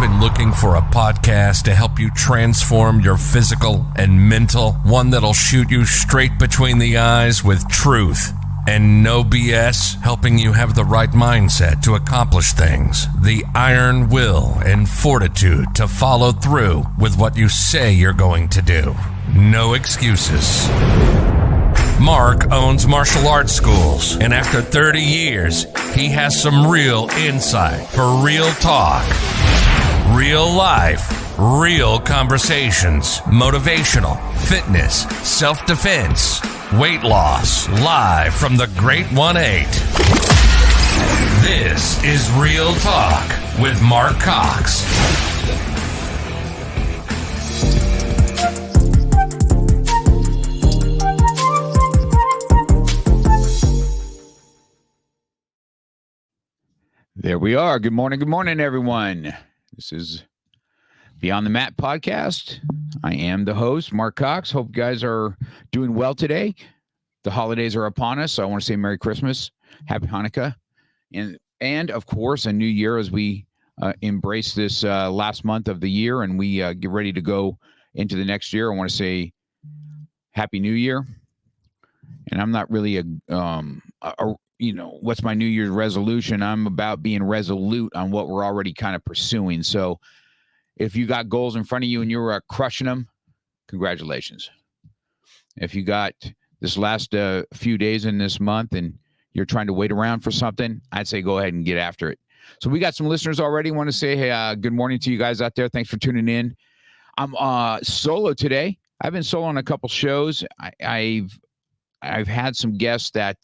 been looking for a podcast to help you transform your physical and mental? One that'll shoot you straight between the eyes with truth and no BS, helping you have the right mindset to accomplish things, the iron will and fortitude to follow through with what you say you're going to do. No excuses. Mark owns martial arts schools, and after 30 years, he has some real insight for real talk, real life, real conversations, motivational, fitness, self-defense, weight loss, live from the Great 1-8. This is Real Talk with Mark Cox. There we are. Good morning, everyone. This is Beyond the Mat podcast. I am the host, Mark Cox. Hope you guys are doing well today. The holidays are upon us, so I want to say Merry Christmas, Happy Hanukkah, and of course, a new year as we embrace this last month of the year and we get ready to go into the next year. I want to say Happy New Year. And I'm not really what's my New Year's resolution? I'm about being resolute on what we're already kind of pursuing. So if you got goals in front of you and you're crushing them, congratulations. If you got this last few days in this month and you're trying to wait around for something, I'd say go ahead and get after it. So we got some listeners already. Want to say, hey, good morning to you guys out there. Thanks for tuning in. I'm solo today. I've been solo on a couple shows. I've had some guests that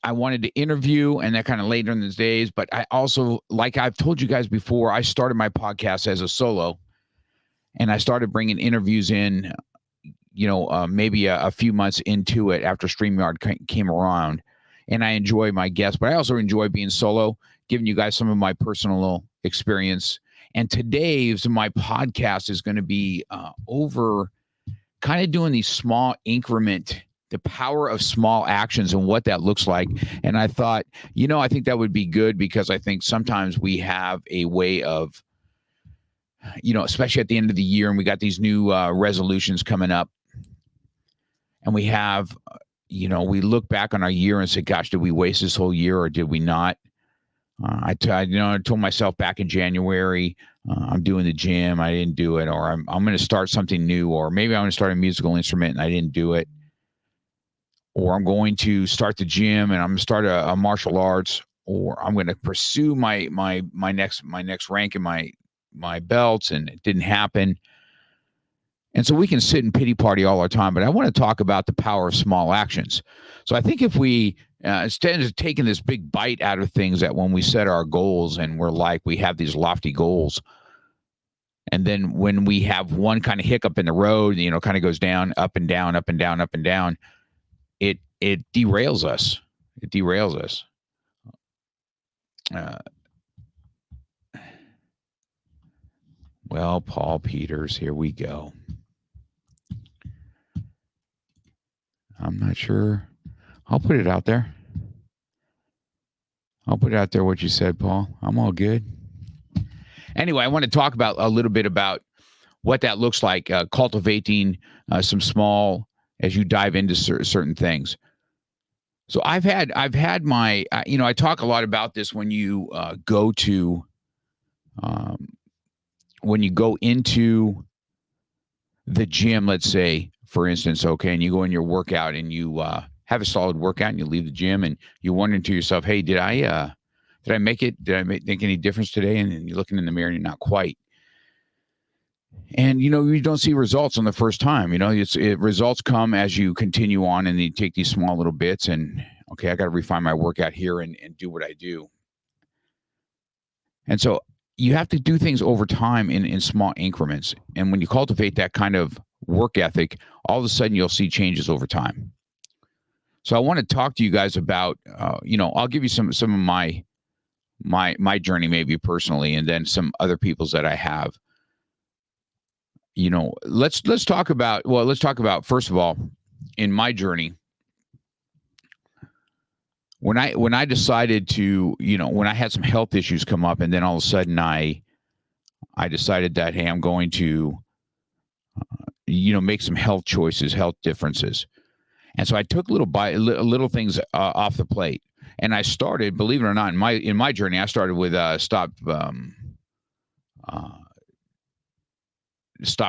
I wanted to interview, and that kind of later in the days. But I also, like I've told you guys before, I started my podcast as a solo, and I started bringing interviews in, maybe a few months into it after StreamYard came around. And I enjoy my guests, but I also enjoy being solo, giving you guys some of my personal experience. And today's my podcast is going to be over kind of doing these small increment, the power of small actions and what that looks like. And I thought, I think that would be good because I think sometimes we have a way of, especially at the end of the year, and we got these new resolutions coming up. And we have, we look back on our year and say, gosh, did we waste this whole year or did we not? I told myself back in January, I'm doing the gym, I didn't do it, or I'm going to start something new, or maybe I'm going to start a musical instrument and I didn't do it, or I'm going to start the gym and I'm going to start a martial arts, or I'm going to pursue my next rank in my belts, and it didn't happen. And so we can sit and pity party all our time, but I want to talk about the power of small actions. So I think if we, instead of taking this big bite out of things, that when we set our goals and we have these lofty goals, and then when we have one kind of hiccup in the road, kind of goes down, up and down, up and down, up and down, it derails us. It derails us. Well, Paul Peters, here we go. I'm not sure. I'll put it out there. What you said, Paul. I'm all good. Anyway, I want to talk about a little bit about what that looks like, cultivating some small as you dive into certain things. So I've had my, I talk a lot about this when you go into the gym, let's say, for instance, okay, and you go in your workout and you have a solid workout and you leave the gym and you're wondering to yourself, hey, did I make it? Did I make any difference today? And then you're looking in the mirror and you're not quite. And, you don't see results on the first time. Results come as you continue on and you take these small little bits and, okay, I got to refine my workout here and do what I do. And so you have to do things over time in small increments. And when you cultivate that kind of work ethic, all of a sudden you'll see changes over time. So I want to talk to you guys about, I'll give you some of my journey, maybe personally, and then some other people's that I have. Let's talk about, first of all, in my journey, when I decided to, when I had some health issues come up, and then all of a sudden I decided that, hey, I'm going to make some health choices, health differences. And so I took little things off the plate, and I started, believe it or not, in my journey, I started with stop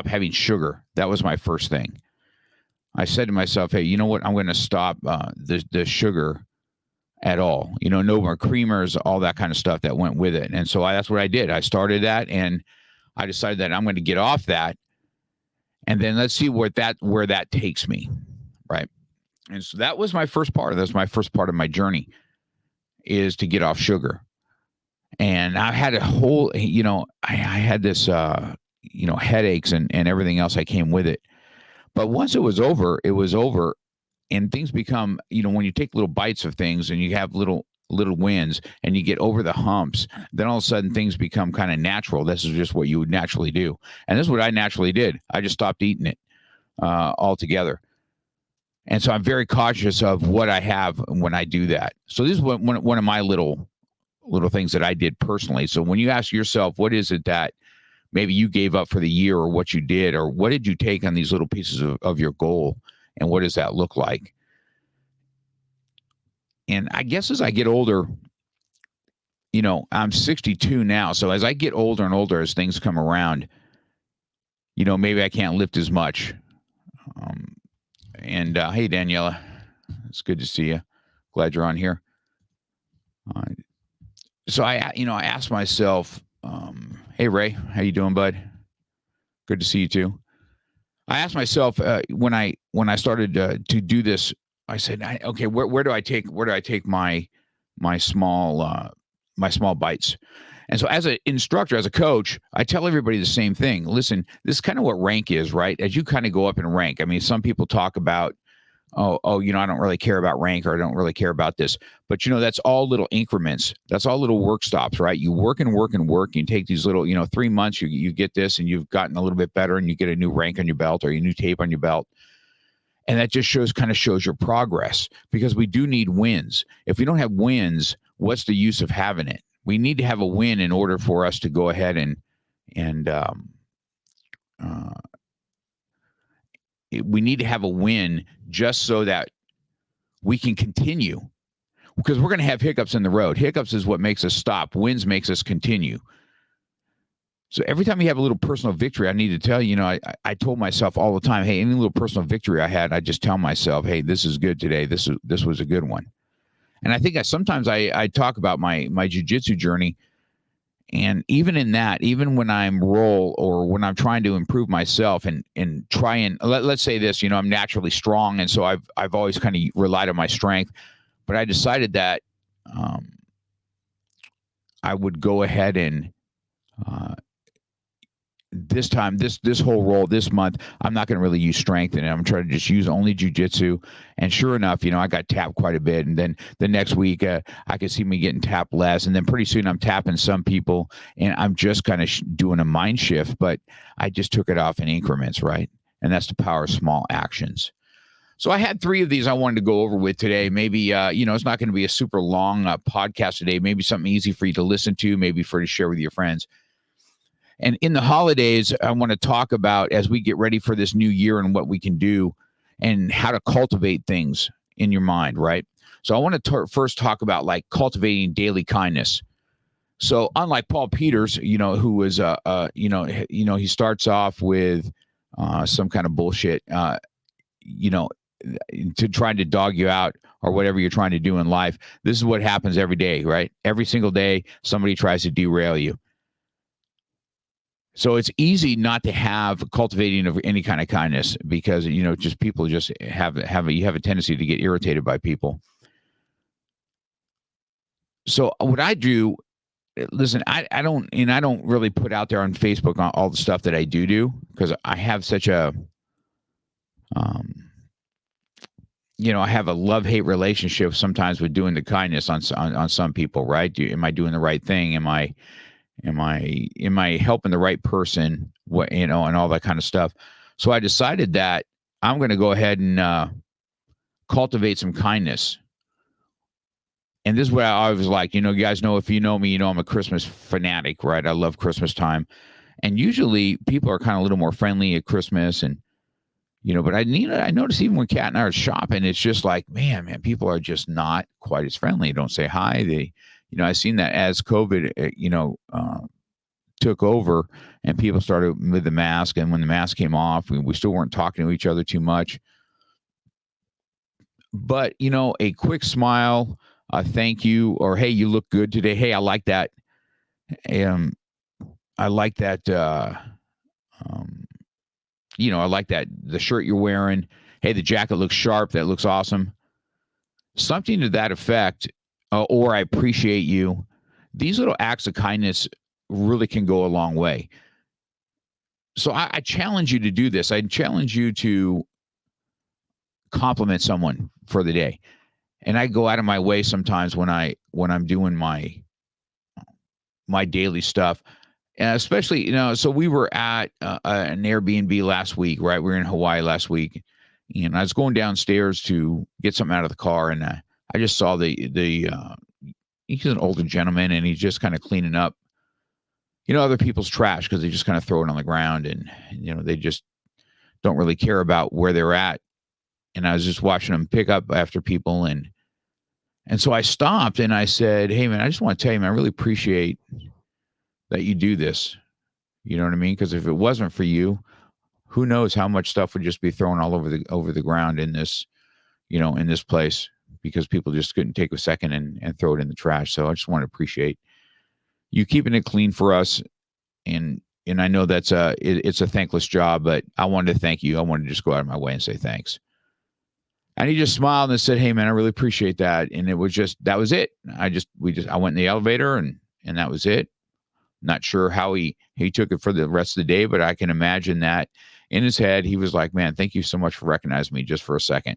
having sugar. That was my first thing. I said to myself, hey, you know what? I'm going to stop the sugar at all. No more creamers, all that kind of stuff that went with it. And so that's what I did. I started that, and I decided that I'm going to get off that, and then let's see where that takes me, right? And so that was my first part. That's my first part of my journey, is to get off sugar. And I had a whole, I had this, headaches and everything else that came with it. But once it was over, and things become, when you take little bites of things and you have little wins and you get over the humps, then all of a sudden things become kind of natural. This is just what you would naturally do. And this is what I naturally did. I just stopped eating it altogether. And so I'm very cautious of what I have when I do that. So this is one of my little things that I did personally. So when you ask yourself, what is it that maybe you gave up for the year, or what you did, or what did you take on these little pieces of your goal, and what does that look like? And I guess as I get older, I'm 62 now. So as I get older and older, as things come around, maybe I can't lift as much. And hey, Daniela, it's good to see you. Glad you're on here. So I asked myself, hey, Ray, how you doing, bud? Good to see you too. I asked myself when I started to do this, I said, okay, where do I take my small bites? And so as an instructor, as a coach, I tell everybody the same thing. Listen, this is kind of what rank is, right? As you kind of go up in rank. I mean, some people talk about, I don't really care about rank, or I don't really care about this. But, that's all little increments. That's all little work stops, right? You work and work and work. You take these little, 3 months, you get this, and you've gotten a little bit better, and you get a new rank on your belt, or a new tape on your belt. And that just shows your progress, because we do need wins. If we don't have wins, what's the use of having it? We need to have a win in order for us to go ahead and we need to have a win just so that we can continue, because we're going to have hiccups in the road. Hiccups is what makes us stop. Wins makes us continue. So every time you have a little personal victory, I need to tell you, I told myself all the time, hey, any little personal victory I had, I just tell myself, hey, this is good today. This was a good one. And I think sometimes I talk about my jiu-jitsu journey, and even in that, even when I'm or when I'm trying to improve myself and try and let's say this, I'm naturally strong, and so I've always kind of relied on my strength, but I decided that I would go ahead and this time, this whole role this month, I'm not going to really use strength in it. I'm trying to just use only jiu-jitsu. And sure enough, I got tapped quite a bit. And then the next week, I could see me getting tapped less. And then pretty soon I'm tapping some people, and I'm just kind of doing a mind shift, but I just took it off in increments, right? And that's the power of small actions. So I had 3 of these I wanted to go over with today. Maybe, it's not going to be a super long podcast today. Maybe something easy for you to listen to, maybe for you to share with your friends. And in the holidays, I want to talk about, as we get ready for this new year, and what we can do and how to cultivate things in your mind, right? So I want to first talk about cultivating daily kindness. So unlike Paul Peters, who was, he starts off with some kind of bullshit, to trying to dog you out or whatever you're trying to do in life. This is what happens every day, right? Every single day, somebody tries to derail you. So it's easy not to have cultivating of any kind of kindness, because, just people just have a tendency to get irritated by people. So what I do, listen, I don't really put out there on Facebook on all the stuff that I do, because I have such a, I have a love-hate relationship sometimes with doing the kindness on some people, right? Am I doing the right thing? Am I helping the right person? And all that kind of stuff. So I decided that I'm going to go ahead and cultivate some kindness And this is what I was like. You guys know, if you know me, I'm a Christmas fanatic, right? I love Christmas time. And usually people are kind of a little more friendly at Christmas. And, but I notice even when Kat and I are shopping, it's just like, man, people are just not quite as friendly. Don't say hi. I've seen that as COVID, took over and people started with the mask. And when the mask came off, we still weren't talking to each other too much. But, a quick smile, thank you, or hey, you look good today. Hey, I like that. I like that. I like that the shirt you're wearing. Hey, the jacket looks sharp. That looks awesome. Something to that effect, or I appreciate you. These little acts of kindness really can go a long way. So I challenge you to do this. I challenge you to compliment someone for the day. And I go out of my way sometimes when I'm doing my daily stuff. And especially, so we were at an Airbnb last week, right? We were in Hawaii last week, and I was going downstairs to get something out of the car, and I just saw he's an older gentleman, and he's just kind of cleaning up, other people's trash, because they just kind of throw it on the ground, and they just don't really care about where they're at. And I was just watching him pick up after people, and so I stopped and I said, "Hey, man, I just want to tell you, man, I really appreciate that you do this." You know what I mean? Because if it wasn't for you, who knows how much stuff would just be thrown all over the ground in this, in this place, because people just couldn't take a second and throw it in the trash. So I just want to appreciate you keeping it clean for us. And I know that's it's a thankless job, but I wanted to thank you. I wanted to just go out of my way and say thanks. And he just smiled and said, "Hey, man, I really appreciate that." And it was that was it. I went in the elevator and that was it. Not sure how he took it for the rest of the day, but I can imagine that in his head, he was like, "Man, thank you so much for recognizing me just for a second,"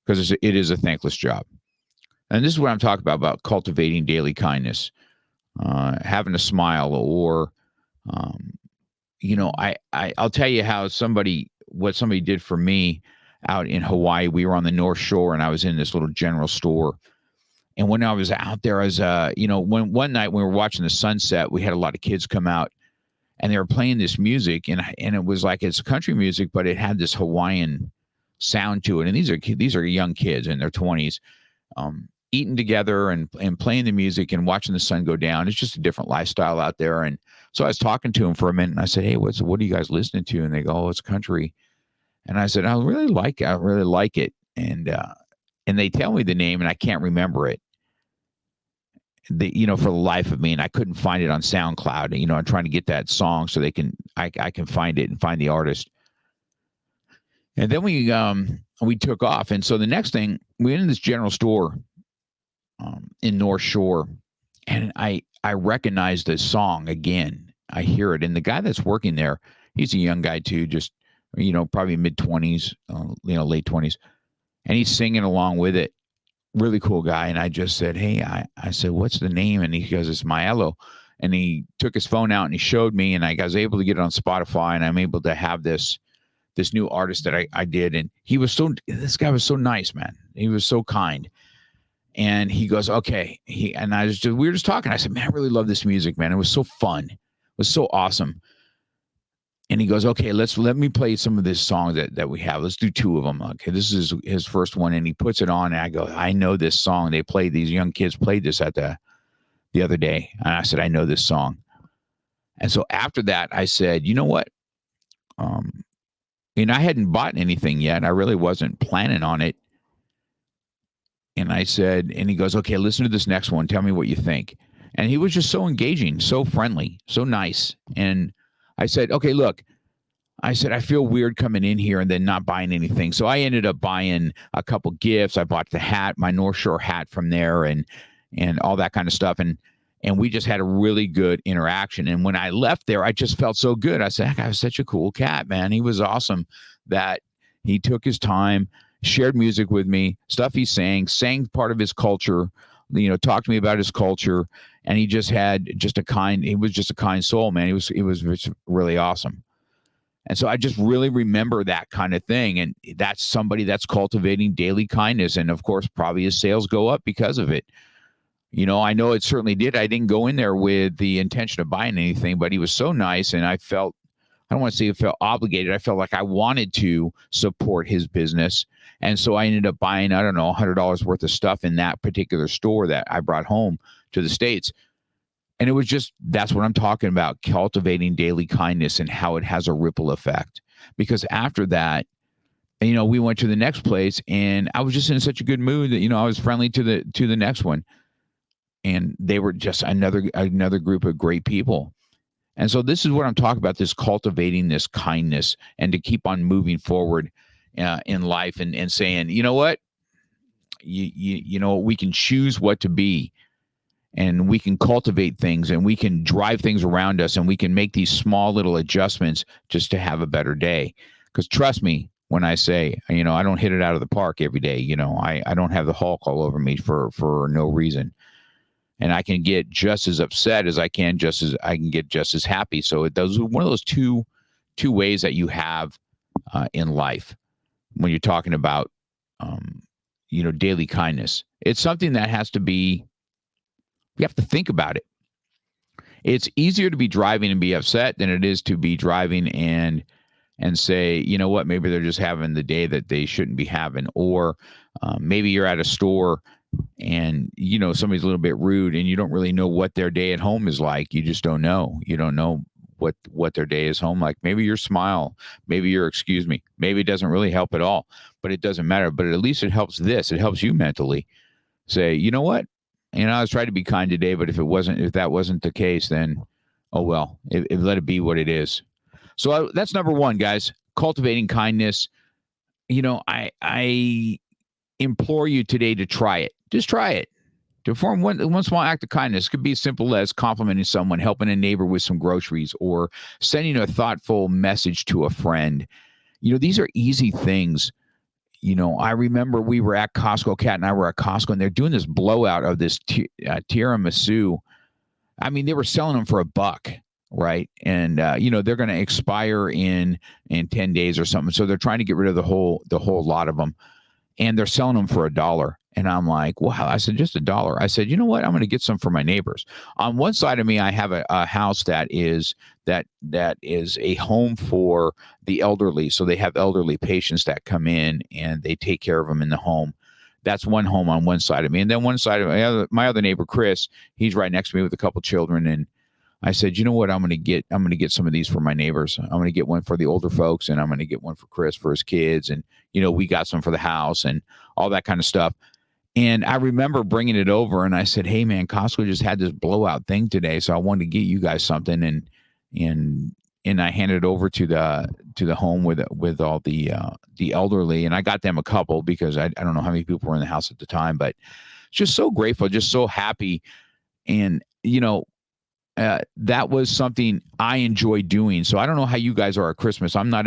because it is a thankless job. And this is what I'm talking about cultivating daily kindness, having a smile, or, I'll tell you what somebody did for me out in Hawaii. We were on the North Shore, and I was in this little general store. And when I was out there, I was, when one night when we were watching the sunset, we had a lot of kids come out, and they were playing this music, and it was like, it's country music, but it had this Hawaiian sound to it. And these are young kids in their 20s, eating together and playing the music and watching the sun go down. It's just a different lifestyle out there. And so I was talking to them for a minute, and I said, "Hey, what are you guys listening to?" And they go, "Oh, it's country." And I said, I really like it. And they tell me the name, and I can't remember it. For the life of me, and I couldn't find it on SoundCloud. I'm trying to get that song so I can find it and find the artist. And then we took off. And so the next thing, we went in this general store in North Shore, and I recognize the song again. I hear it. And the guy that's working there, he's a young guy too, just, probably mid-20s, late 20s. And he's singing along with it. Really cool guy. And I just said, "Hey," I said, "What's the name?" And he goes, "It's Myello." And he took his phone out and he showed me, and I was able to get it on Spotify, and I'm able to have this new artist that I did. And this guy was so nice, man. He was so kind. And he goes, "Okay." We were just talking. I said, "Man, I really love this music, man. It was so fun. It was so awesome." And he goes, "Okay, let me play some of this song that we have. Let's do two of them." Okay, this is his first one, and he puts it on, and I go, "I know this song. These young kids played this at the other day." And I said, "I know this song." And so after that, I said, "You know what? I hadn't bought anything yet. I really wasn't planning on it." And I said, and he goes, "Okay, listen to this next one. Tell me what you think." And he was just so engaging, so friendly, so nice. And I said, "Okay, look," I said, "I feel weird coming in here and then not buying anything." So I ended up buying a couple gifts. I bought the hat, my North Shore hat from there, and all that kind of stuff. And we just had a really good interaction. And when I left there, I just felt so good. I said, "That guy was such a cool cat, man. He was awesome that he took his time, shared music with me, stuff he sang part of his culture, talked to me about his culture. And he just he was just a kind soul, man. It was really awesome." And so I just really remember that kind of thing. And that's somebody that's cultivating daily kindness. And of course, probably his sales go up because of it. I know it certainly did. I didn't go in there with the intention of buying anything, but he was so nice, and I don't want to say I felt obligated. I felt like I wanted to support his business. And so I ended up buying, I don't know, $100 worth of stuff in that particular store that I brought home to the States. And it was that's what I'm talking about, cultivating daily kindness and how it has a ripple effect. Because after that, we went to the next place, and I was just in such a good mood that, I was friendly to the next one. And they were just another group of great people. And so this is what I'm talking about, this cultivating this kindness and to keep on moving forward in life and saying, you know what, we can choose what to be, and we can cultivate things, and we can drive things around us, and we can make these small little adjustments just to have a better day. Because trust me when I say, I don't hit it out of the park every day. I don't have the Hulk all over me for no reason. And I can get just as upset as I can, just as happy. So those are one of those two ways that you have in life when you're talking about, daily kindness. It's something that has to be, you have to think about it. It's easier to be driving and be upset than it is to be driving and say, you know what, maybe they're just having the day that they shouldn't be having. Or maybe you're at a store and somebody's a little bit rude, and you don't really know what their day at home is like. You just don't know. You don't know what their day is home like. Maybe your smile, maybe your excuse me, maybe it doesn't really help at all, but it doesn't matter. But at least it helps it helps you mentally say, you know what, I was trying to be kind today, but if that wasn't the case, then oh well, let it be what it is. So that's number one, guys, cultivating kindness. I implore you today to try it. Just try it. To perform one small act of kindness. It could be as simple as complimenting someone, helping a neighbor with some groceries, or sending a thoughtful message to a friend. These are easy things. I remember we were at Costco, Kat and I were at Costco, and they're doing this blowout of this tiramisu. I mean, they were selling them for $1, right? And they're going to expire in 10 days or something. So they're trying to get rid of the whole lot of them, and they're selling them for $1. And I'm like, wow. I said, just $1. I said, you know what? I'm going to get some for my neighbors. On one side of me, I have a house that is a home for the elderly. So they have elderly patients that come in and they take care of them in the home. That's one home on one side of me. And then one side of my other neighbor, Chris, he's right next to me with a couple children. And I said, you know what? I'm going to get some of these for my neighbors. I'm going to get one for the older folks, and I'm going to get one for Chris for his kids. And, we got some for the house and all that kind of stuff. And I remember bringing it over, and I said, hey man, Costco just had this blowout thing today. So I wanted to get you guys something. And I handed it over to the home with all the elderly, and I got them a couple because I don't know how many people were in the house at the time, but just so grateful, just so happy. And, that was something I enjoy doing. So I don't know how you guys are at Christmas. I'm not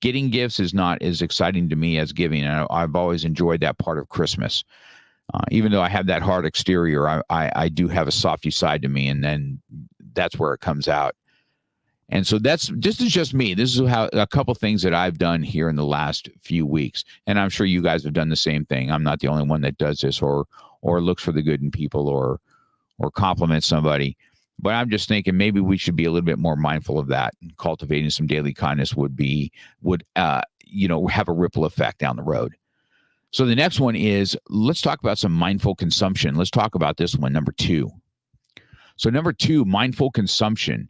getting gifts is not as exciting to me as giving. And I've always enjoyed that part of Christmas. Even though I have that hard exterior, I do have a softy side to me, and then that's where it comes out. And so this is just me. This is how a couple things that I've done here in the last few weeks. And I'm sure you guys have done the same thing. I'm not the only one that does this or looks for the good in people or compliments somebody. But I'm just thinking maybe we should be a little bit more mindful of that. Cultivating some daily kindness would have a ripple effect down the road. So the next one is, let's talk about some mindful consumption. Let's talk about this one, number 2. So number 2, mindful consumption.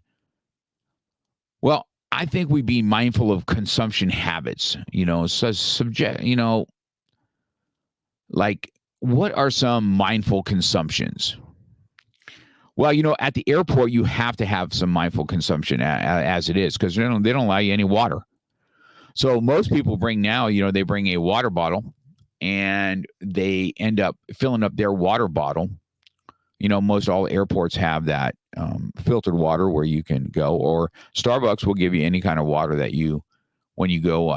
Well, I think we be mindful of consumption habits, like what are some mindful consumptions? Well, at the airport, you have to have some mindful consumption as it is, because they don't allow you any water. So most people bring a water bottle, and they end up filling up their water bottle. Most all airports have that filtered water where you can go, or Starbucks will give you any kind of water that when you go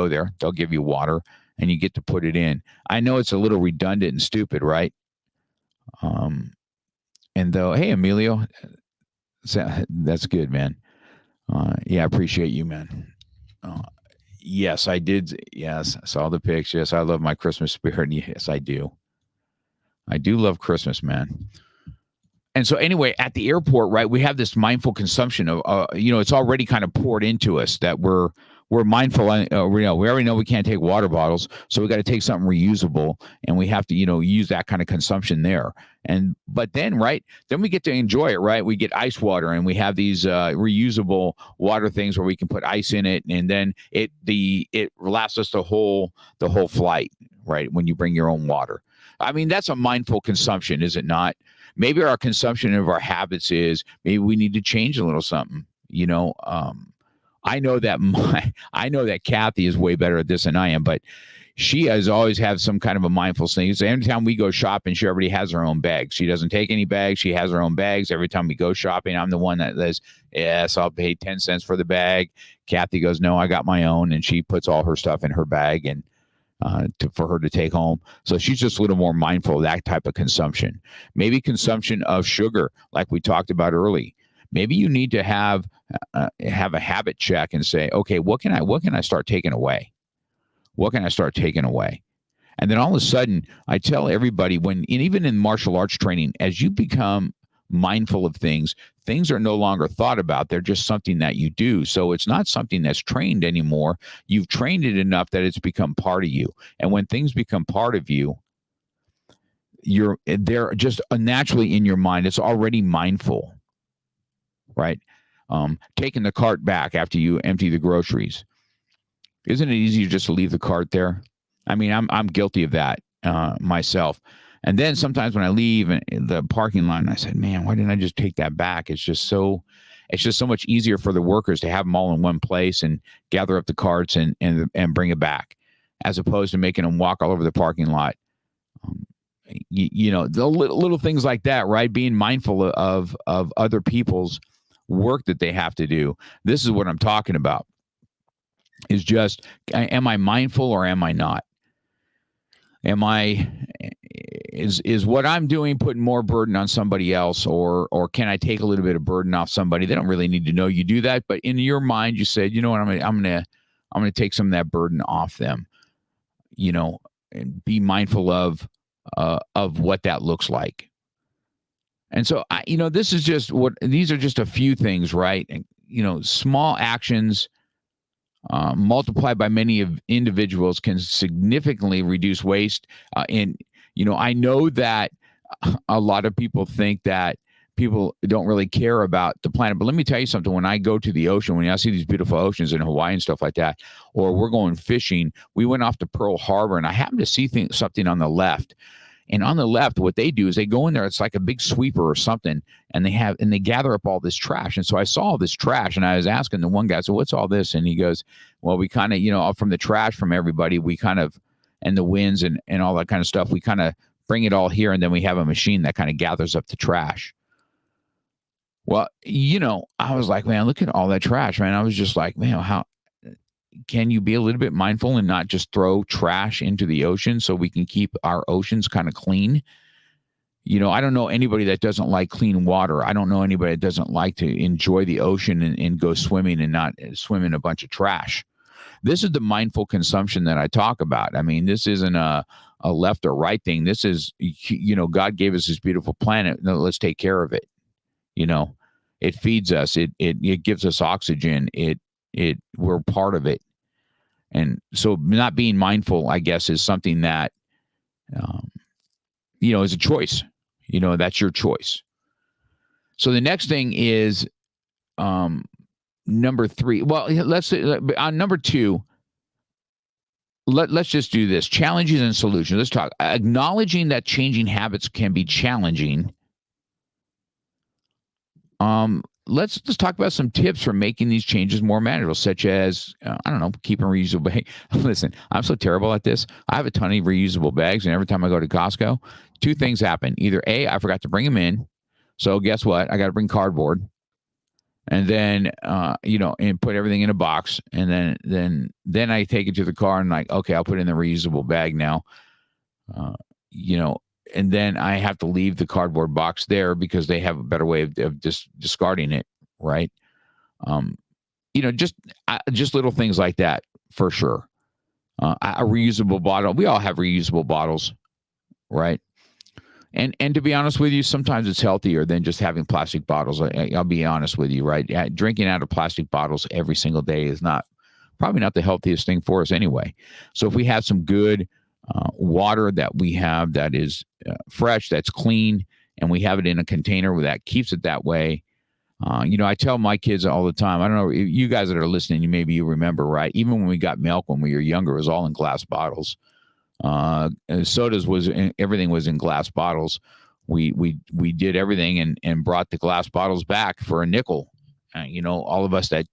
there, they'll give you water and you get to put it in. I know it's a little redundant and stupid, right? And though, hey, Emilio, that's good, man. Yeah, I appreciate you, man. Yes, I did. Yes, I saw the pics. Yes, I love my Christmas spirit. Yes, I do. I do love Christmas, man. And so anyway, at the airport, right, we have this mindful consumption of, it's already kind of poured into us that we're mindful. We already know we can't take water bottles, so we got to take something reusable, and we have to, use that kind of consumption there. But then, right, then we get to enjoy it, right? We get ice water, and we have these reusable water things where we can put ice in it, and then it lasts us the whole flight, right? When you bring your own water, I mean, that's a mindful consumption, is it not? Maybe our consumption of our habits is maybe we need to change a little something. I know that Kathy is way better at this than I am, but she has always had some kind of a mindful thing. So every time we go shopping, she already has her own bags. She doesn't take any bags. She has her own bags. Every time we go shopping, I'm the one that says, yes, I'll pay 10 cents for the bag. Kathy goes, no, I got my own. And she puts all her stuff in her bag and for her to take home. So she's just a little more mindful of that type of consumption. Maybe consumption of sugar, like we talked about early. Maybe you need to have a habit check and say, okay, what can I start taking away? What can I start taking away? And then all of a sudden, I tell everybody and even in martial arts training, as you become mindful of things are no longer thought about. They're just something that you do. So it's not something that's trained anymore. You've trained it enough that it's become part of you. And when things become part of you, they're just naturally in your mind. It's already mindful, right? Taking the cart back after you empty the groceries. Isn't it easier just to leave the cart there? I mean, I'm guilty of that myself. And then sometimes when I leave the parking lot, and I said, man, why didn't I just take that back? It's just so much easier for the workers to have them all in one place and gather up the carts and bring it back, as opposed to making them walk all over the parking lot. The little things like that, right? Being mindful of other people's work that they have to do. This is what I'm talking about. Is just, am I mindful or am I not? Is what I'm doing putting more burden on somebody else, or can I take a little bit of burden off somebody? They don't really need to know you do that, but in your mind, you said, you know what, I'm gonna take some of that burden off them, and be mindful of what that looks like. And so, this is just these are just a few things, right? And, small actions multiplied by many of individuals can significantly reduce waste. I know that a lot of people think that people don't really care about the planet, but let me tell you something. When I go to the ocean, when I see these beautiful oceans in Hawaii and stuff like that, or we're going fishing, we went off to Pearl Harbor, and I happened to see something on the left. And on the left, what they do is they go in there. It's like a big sweeper or something, and they gather up all this trash. And so I saw all this trash, and I was asking the one guy, so what's all this? And he goes, well, we kind of, from the trash from everybody, we kind of, and the winds and all that kind of stuff, we kind of bring it all here, and then we have a machine that kind of gathers up the trash. Well, I was like, man, look at all that trash, man. I was just like, man, how can you be a little bit mindful and not just throw trash into the ocean so we can keep our oceans kind of clean? I don't know anybody that doesn't like clean water. I don't know anybody that doesn't like to enjoy the ocean and go swimming and not swim in a bunch of trash. This is the mindful consumption that I talk about. I mean, this isn't a left or right thing. This is, God gave us this beautiful planet. No, let's take care of it. It feeds us. It gives us oxygen. We're part of it. And so not being mindful, I guess, is something that, is a choice. That's your choice. So the next thing is number 3. Well, let's say on number 2, let's just do this. Challenges and solutions. Let's talk. Acknowledging that changing habits can be challenging. Let's talk about some tips for making these changes more manageable, such as, keeping reusable bags. Listen, I'm so terrible at this. I have a ton of reusable bags, and every time I go to Costco, 2 things happen. Either A, I forgot to bring them in, so guess what? I got to bring cardboard, and then, and put everything in a box, and then I take it to the car and okay, I'll put it in the reusable bag now, and then I have to leave the cardboard box there because they have a better way of just discarding it, right? Just little things like that for sure. A reusable bottle. We all have reusable bottles, right? And to be honest with you, sometimes it's healthier than just having plastic bottles. I'll be honest with you, right? Drinking out of plastic bottles every single day is probably not the healthiest thing for us anyway. So if we have some good water that we have that is fresh, that's clean, and we have it in a container that keeps it that way. I tell my kids all the time, I don't know, you guys that are listening, maybe you remember, right? Even when we got milk when we were younger, it was all in glass bottles. Sodas everything was in glass bottles. We did everything and brought the glass bottles back for a nickel. All of us that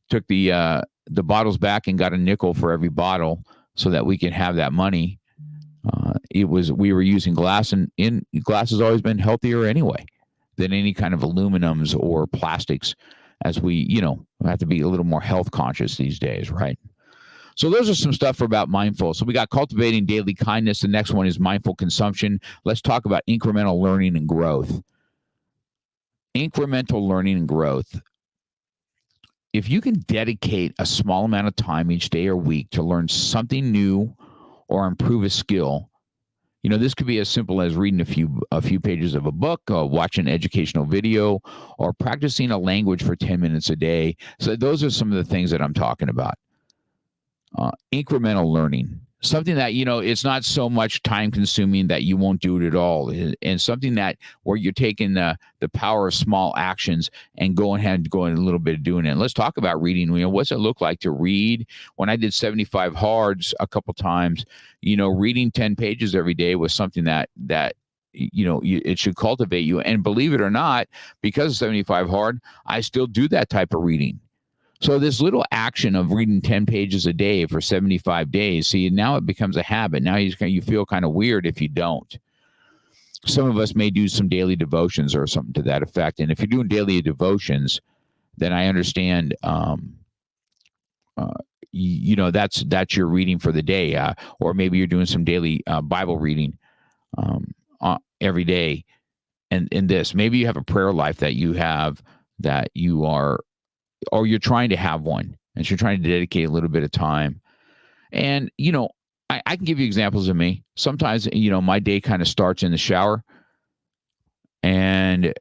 took the bottles back and got a nickel for every bottle so that we could have that money. We were using glass, and glass has always been healthier anyway than any kind of aluminums or plastics, as we have to be a little more health conscious these days, right? So those are some stuff about mindful. So we got cultivating daily kindness. The next one is mindful consumption. Let's talk about incremental learning and growth. Incremental learning and growth. If you can dedicate a small amount of time each day or week to learn something new or improve a skill, this could be as simple as reading a few pages of a book, watching an educational video, or practicing a language for 10 minutes a day. So those are some of the things that I'm talking about. Incremental learning, something that, it's not so much time consuming that you won't do it at all. And something that where you're taking the power of small actions and going a little bit of doing it. And let's talk about reading. What's it look like to read? When I did 75 hards a couple times, reading 10 pages every day was something that it should cultivate you. And believe it or not, because of 75 hard, I still do that type of reading. So this little action of reading 10 pages a day for 75 days, see, now it becomes a habit. Now you feel kind of weird if you don't. Some of us may do some daily devotions or something to that effect. And if you're doing daily devotions, then I understand, that's your reading for the day. Or maybe you're doing some daily Bible reading every day. And this, maybe you have a prayer life that you have that you are, or you're trying to have one, and so you're trying to dedicate a little bit of time. And, I can give you examples of me. Sometimes, my day kind of starts in the shower, and,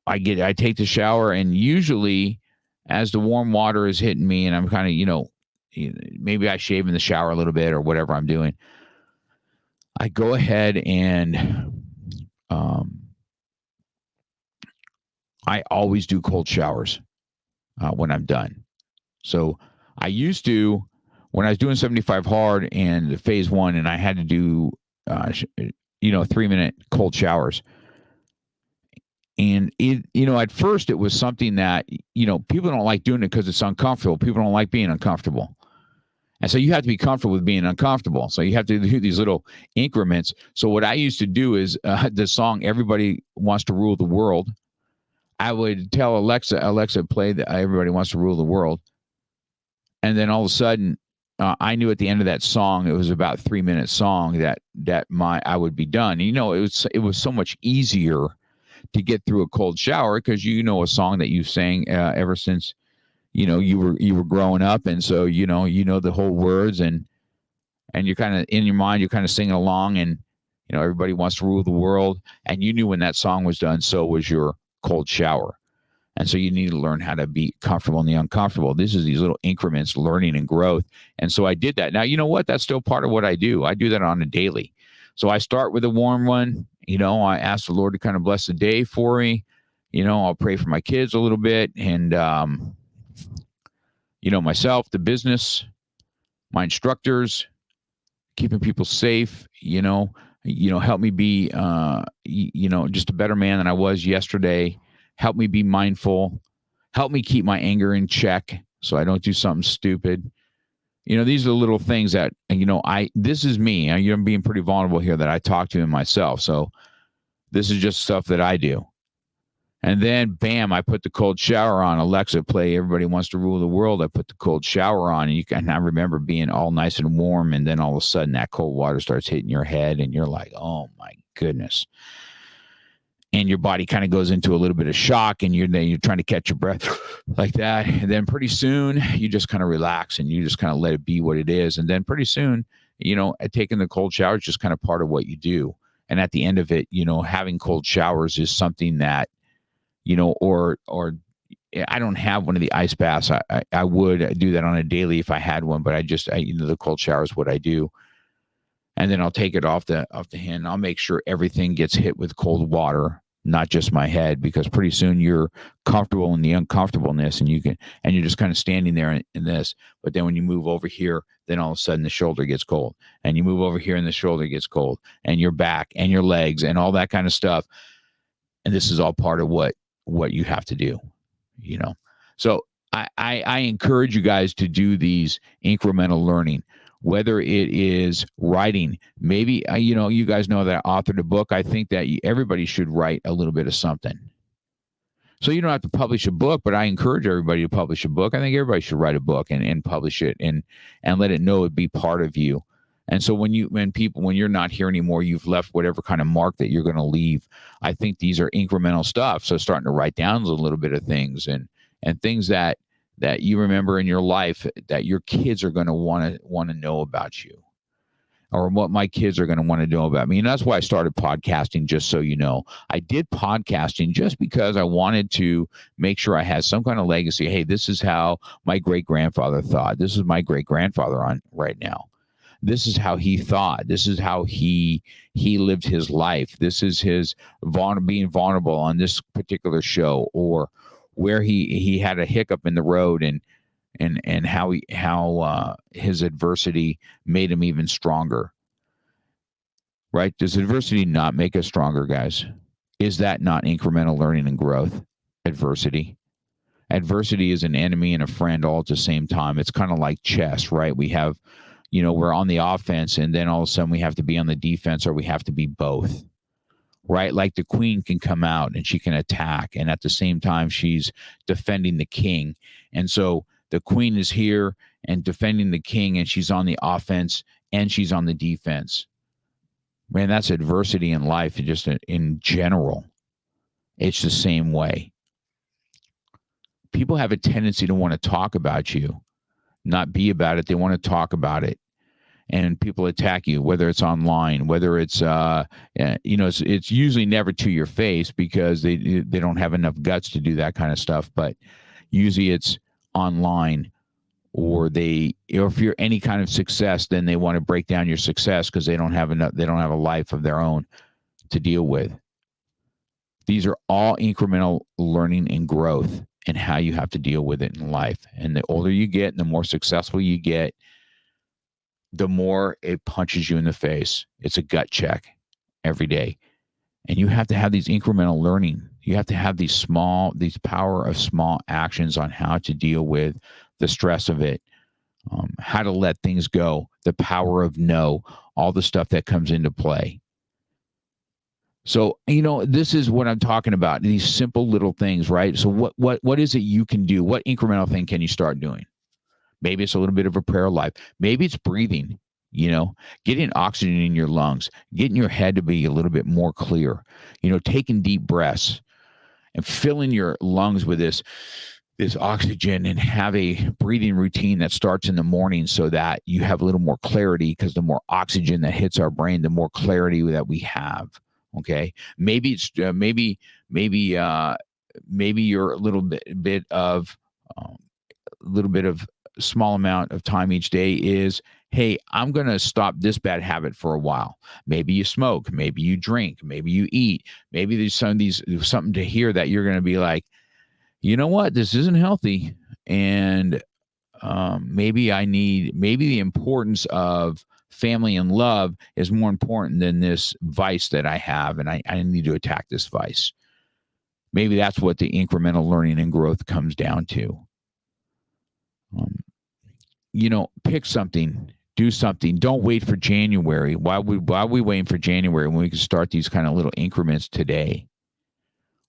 I take the shower, and usually as the warm water is hitting me and I'm kind of, maybe I shave in the shower a little bit or whatever I'm doing, I go ahead and, I always do cold showers. When I'm done. So I used to, when I was doing 75 hard and phase 1, and I had to do, 3-minute cold showers. And at first it was something that, people don't like doing it because it's uncomfortable. People don't like being uncomfortable. And so you have to be comfortable with being uncomfortable. So you have to do these little increments. So what I used to do is the song, Everybody Wants to Rule the World. I would tell Alexa, play the Everybody Wants to Rule the World. And then all of a sudden, I knew at the end of that song, it was about a 3-minute song that I would be done. And, it was so much easier to get through a cold shower because a song that you sang ever since, you were growing up. And so, the whole words and you're kind of in your mind, you're kind of singing along, and, everybody wants to rule the world. And you knew when that song was done, so was your cold shower. And so you need to learn how to be comfortable in the uncomfortable. This is these little increments, learning and growth. And so I did that. Now, you know what? That's still part of what I do. I do that on a daily. So I start with a warm one. I ask the Lord to kind of bless the day for me. I'll pray for my kids a little bit, and, myself, the business, my instructors, keeping people safe, help me be, just a better man than I was yesterday. Help me be mindful. Help me keep my anger in check so I don't do something stupid. These are the little things that, this is me. I'm being pretty vulnerable here that I talk to in myself. So this is just stuff that I do. And then, bam, I put the cold shower on. Alexa, play Everybody Wants to Rule the World. I put the cold shower on, and I remember being all nice and warm, and then all of a sudden that cold water starts hitting your head, and you're like, oh, my goodness. And your body kind of goes into a little bit of shock, and you're trying to catch your breath like that. And then pretty soon, you just kind of relax, and you just kind of let it be what it is. And then pretty soon, taking the cold shower is just kind of part of what you do. And at the end of it, having cold showers is something that, or I don't have one of the ice baths. I would do that on a daily if I had one, but the cold shower is what I do. And then I'll take it off the hand. I'll make sure everything gets hit with cold water, not just my head, because pretty soon you're comfortable in the uncomfortableness, and you're just kind of standing there in this. But then when you move over here, then all of a sudden the shoulder gets cold, and you move over here and the shoulder gets cold, and your back and your legs and all that kind of stuff. And this is all part of what you have to do, So I encourage you guys to do these incremental learning. Whether it is writing, maybe, you guys know that I authored a book. I think that everybody should write a little bit of something. So you don't have to publish a book, but I encourage everybody to publish a book. I think everybody should write a book and publish it and let it know it be part of you. And so when you're not here anymore, you've left whatever kind of mark that you're going to leave. I think these are incremental stuff. So starting to write down a little bit of things and things that you remember in your life that your kids are going to want to know about you, or what my kids are going to want to know about me. And that's why I started podcasting, just so you know. I did podcasting just because I wanted to make sure I had some kind of legacy. Hey, this is how my great-grandfather thought. This is my great-grandfather on right now. This is how he thought. This is how he lived his life. This is his being vulnerable on this particular show, or where he had a hiccup in the road and how his adversity made him even stronger. Right? Does adversity not make us stronger, guys? Is that not incremental learning and growth? Adversity is an enemy and a friend all at the same time. It's kind of like chess, right? We have, we're on the offense, and then all of a sudden we have to be on the defense, or we have to be both. Right? Like the queen can come out and she can attack, and at the same time she's defending the king. And so the queen is here and defending the king, and she's on the offense and she's on the defense. Man, that's adversity in life, just in general. It's the same way. People have a tendency to want to talk about you, not be about it. They want to talk about it. And people attack you, whether it's online, whether it's, it's usually never to your face, because they don't have enough guts to do that kind of stuff. But usually it's online, or if you're any kind of success, then they want to break down your success because they don't have a life of their own to deal with. These are all incremental learning and growth, and how you have to deal with it in life. And the older you get and the more successful you get, the more it punches you in the face. It's a gut check every day. And you have to have these incremental learning. You have to have these power of small actions on how to deal with the stress of it, how to let things go, the power of no, all the stuff that comes into play. So, this is what I'm talking about, these simple little things, right? So what is it you can do? What incremental thing can you start doing? Maybe it's a little bit of a prayer life. Maybe it's breathing, getting oxygen in your lungs, getting your head to be a little bit more clear, taking deep breaths and filling your lungs with this oxygen, and have a breathing routine that starts in the morning, so that you have a little more clarity, because the more oxygen that hits our brain, the more clarity that we have. Okay. Maybe it's, maybe you're a little bit of small amount of time each day is, hey, I'm going to stop this bad habit for a while. Maybe you smoke, maybe you drink, maybe you eat, maybe there's something to hear that you're going to be like, you know what, this isn't healthy. And maybe the importance of family and love is more important than this vice that I have, and I need to attack this vice. Maybe that's what the incremental learning and growth comes down to. Pick something, do something. Don't wait for January. Why are we waiting for January when we can start these kind of little increments today?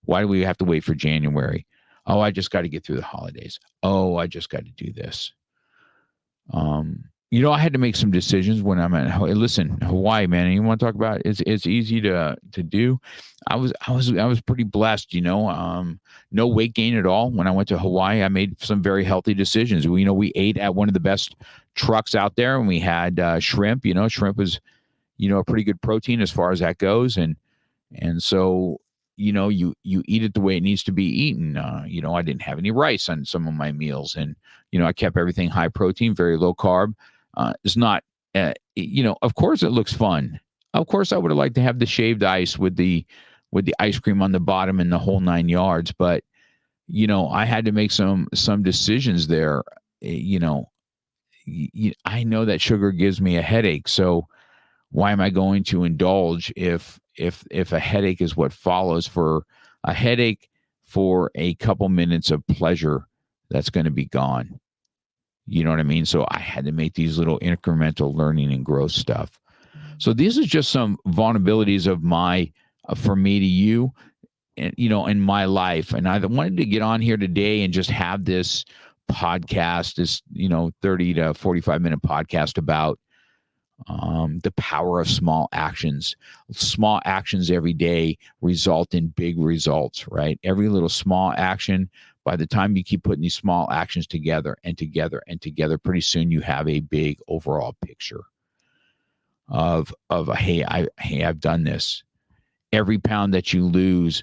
Why do we have to wait for January? Oh, I just got to get through the holidays. Oh, I just got to do this. I had to make some decisions when I'm at Hawaii, man. You want to talk about it? It's easy to do. I was pretty blessed, no weight gain at all. When I went to Hawaii, I made some very healthy decisions. We ate at one of the best trucks out there, and we had shrimp. Shrimp was, a pretty good protein as far as that goes. And so, you eat it the way it needs to be eaten. I didn't have any rice on some of my meals, and, I kept everything high protein, very low carb. It's not, of course it looks fun. Of course I would have liked to have the shaved ice with the ice cream on the bottom and the whole 9 yards. But, I had to make some decisions there. I know that sugar gives me a headache. So why am I going to indulge if a headache is what follows? For a headache, for a couple minutes of pleasure that's going to be gone. You know what I mean? So I had to make these little incremental learning and growth stuff. So these are just some vulnerabilities of from me to you, and, in my life. And I wanted to get on here today and just have this podcast, this, 30 to 45-minute podcast about the power of small actions. Small actions every day result in big results, right? Every little small action, by the time you keep putting these small actions together and together and together, pretty soon you have a big overall picture of hey, I've done this. Every pound that you lose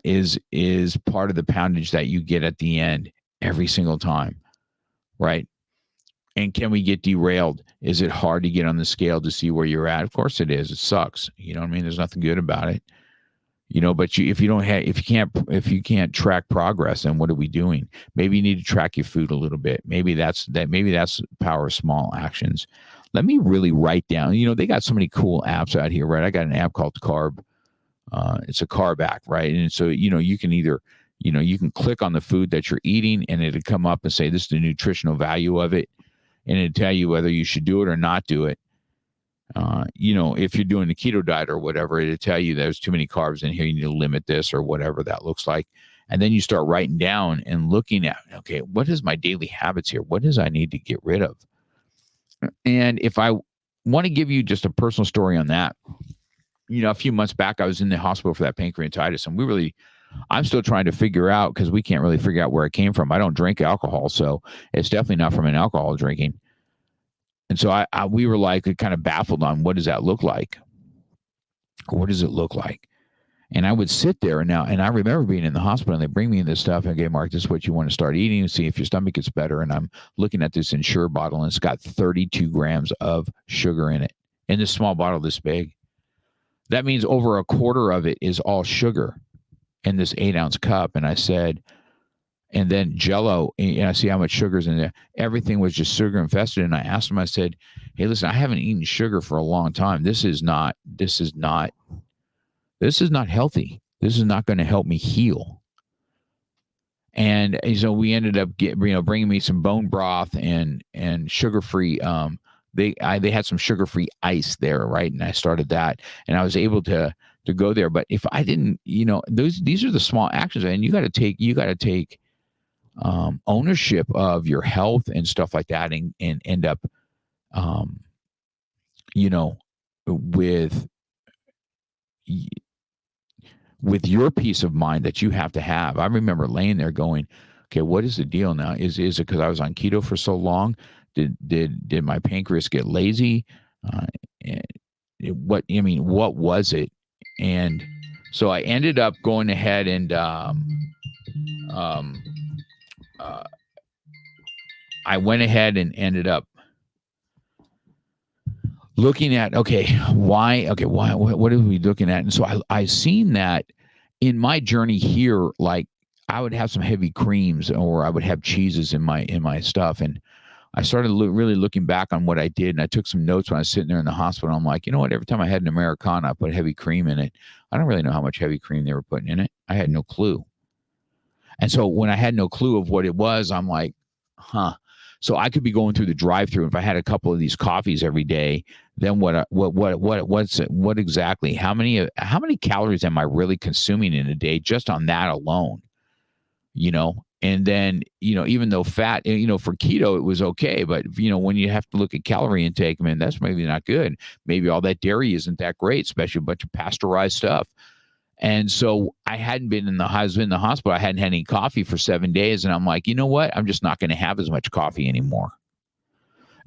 is part of the poundage that you get at the end every single time, right? And can we get derailed? Is it hard to get on the scale to see where you're at? Of course it is. It sucks. You know what I mean? There's nothing good about it. But if you can't track progress, then what are we doing? Maybe you need to track your food a little bit. Maybe that's the power of small actions. Let me really write down. They got so many cool apps out here, right? I got an app called Carb. It's a carb app, right? And so you can either you can click on the food that you're eating, and it'll come up and say this is the nutritional value of it, and it'll tell you whether you should do it or not do it. If you're doing the keto diet or whatever, it'll tell you there's too many carbs in here. You need to limit this or whatever that looks like. And then you start writing down and looking at, okay, what is my daily habits here? What does I need to get rid of? And if I want to give you just a personal story on that, a few months back, I was in the hospital for that pancreatitis, and I'm still trying to figure out, because we can't really figure out where it came from. I don't drink alcohol, so it's definitely not from an alcohol drinking. And so we were like kind of baffled on, what does that look like? What does it look like? And I would sit there and I remember being in the hospital, and they bring me in this stuff and, okay, Mark, this is what you want to start eating and see if your stomach gets better. And I'm looking at this Ensure bottle, and it's got 32 grams of sugar in it, in this small bottle this big. That means over a quarter of it is all sugar in this 8-ounce cup. And I said, and then Jell-O, and I see how much sugar's in there. Everything was just sugar infested. And I asked him, I said, hey, listen, I haven't eaten sugar for a long time. This is not healthy. This is not going to help me heal. And so we ended up bringing me some bone broth and sugar-free. They had some sugar-free ice there, right? And I started that, and I was able to go there. But if I didn't, these are the small actions, and you got to take ownership of your health and stuff like that, and end up, with your peace of mind that you have to have. I remember laying there going, okay, what is the deal now? Is it because I was on keto for so long? Did my pancreas get lazy? What was it? And so I ended up going ahead and I went ahead and ended up looking at, what are we looking at? And so I seen that in my journey here, like I would have some heavy creams, or I would have cheeses in my stuff. And I started really looking back on what I did, and I took some notes when I was sitting there in the hospital. I'm like, you know what? Every time I had an Americano, I put heavy cream in it. I don't really know how much heavy cream they were putting in it. I had no clue. And so when I had no clue of what it was, I'm like, huh. So I could be going through the drive-through. If I had a couple of these coffees every day, then what exactly? How many calories am I really consuming in a day just on that alone? And then, even though fat, for keto, it was okay. But, when you have to look at calorie intake, man, that's maybe not good. Maybe all that dairy isn't that great, especially a bunch of pasteurized stuff. And so I hadn't been in the hospital. I hadn't had any coffee for 7 days. And I'm like, you know what? I'm just not going to have as much coffee anymore.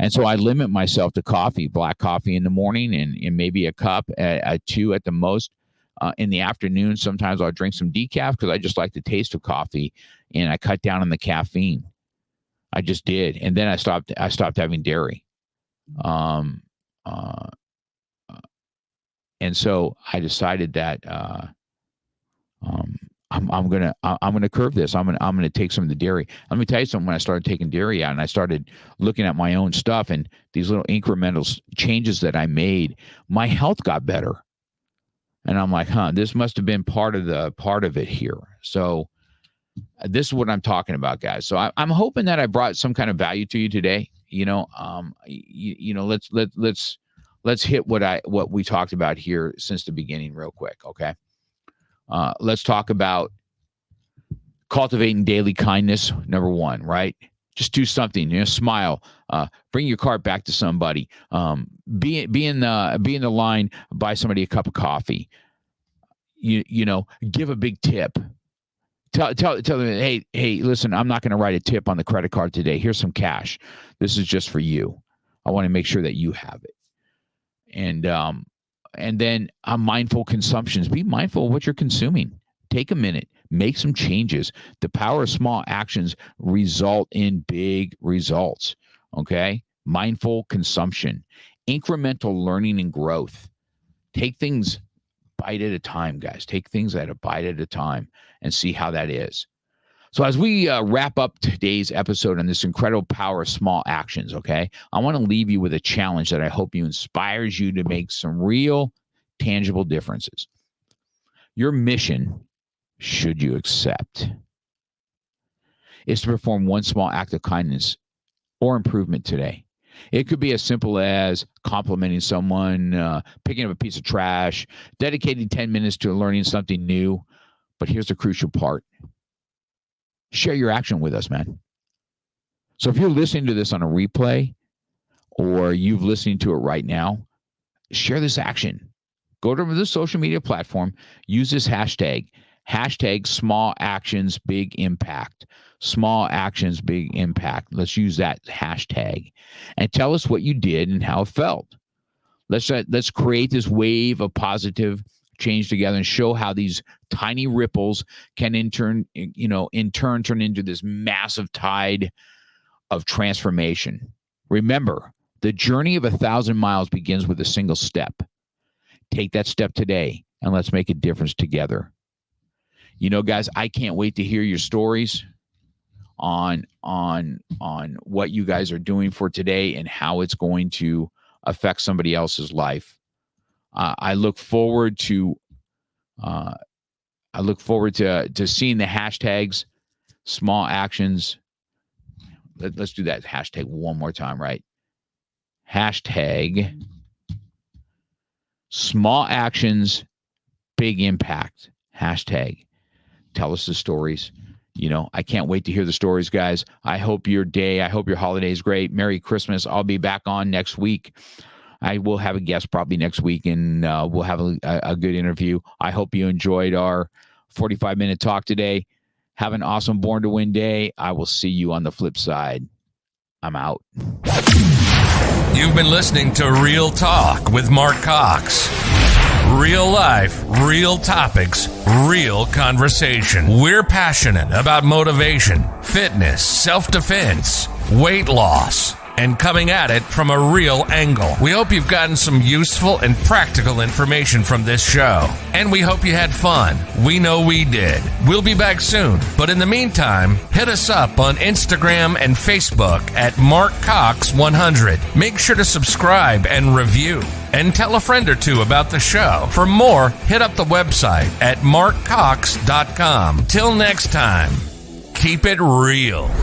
And so I limit myself to coffee, black coffee in the morning, and maybe a cup at 2 at the most. In the afternoon, sometimes I'll drink some decaf because I just like the taste of coffee, and I cut down on the caffeine. I just did, and then I stopped having dairy. And so I decided that I'm gonna curve this. I'm gonna take some of the dairy. Let me tell you something. When I started taking dairy out, and I started looking at my own stuff and these little incremental changes that I made, my health got better. And I'm like, this must have been part of it here. So this is what I'm talking about, guys. So I'm hoping that I brought some kind of value to you today. Let's hit what we talked about here since the beginning real quick. Okay. Let's talk about cultivating daily kindness. Number 1, right? Just do something, smile, bring your cart back to somebody, be in the line, buy somebody a cup of coffee, give a big tip. Tell them, hey, listen, I'm not going to write a tip on the credit card today. Here's some cash. This is just for you. I want to make sure that you have it. And then mindful consumptions. Be mindful of what you're consuming. Take a minute. Make some changes. The power of small actions result in big results. Okay? Mindful consumption. Incremental learning and growth. Take things bite at a time, guys. Take things at a bite at a time and see how that is. So as we wrap up today's episode on this incredible power of small actions, okay, I want to leave you with a challenge that I hope inspires you to make some real, tangible differences. Your mission, should you accept, is to perform one small act of kindness or improvement today. It could be as simple as complimenting someone, picking up a piece of trash, dedicating 10 minutes to learning something new. But here's the crucial part. Share your action with us, man. So if you're listening to this on a replay or you've listening to it right now, share this action. Go to the social media platform, use this hashtag small actions, big impact. Small actions, big impact. Let's use that hashtag and tell us what you did and how it felt. Let's create this wave of positive change together and show how these tiny ripples can in turn turn into this massive tide of transformation. Remember, the journey of 1,000 miles begins with a single step. Take that step today and let's make a difference together. Guys, I can't wait to hear your stories on what you guys are doing for today and how it's going to affect somebody else's life. I look forward to seeing the hashtags, small actions. Let's do that hashtag one more time, right? Hashtag small actions, big impact. Hashtag tell us the stories. I can't wait to hear the stories, guys. I hope your holiday is great. Merry Christmas. I'll be back on next week. I will have a guest probably next week, and we'll have a good interview. I hope you enjoyed our 45-minute talk today. Have an awesome Born to Win day. I will see you on the flip side. I'm out. You've been listening to Real Talk with Mark Cox. Real life, real topics, real conversation. We're passionate about motivation, fitness, self-defense, weight loss, and coming at it from a real angle. We hope you've gotten some useful and practical information from this show. And we hope you had fun. We know we did. We'll be back soon. But in the meantime, hit us up on Instagram and Facebook at MarkCox100. Make sure to subscribe and review. And tell a friend or two about the show. For more, hit up the website at markcox.com. Till next time, keep it real.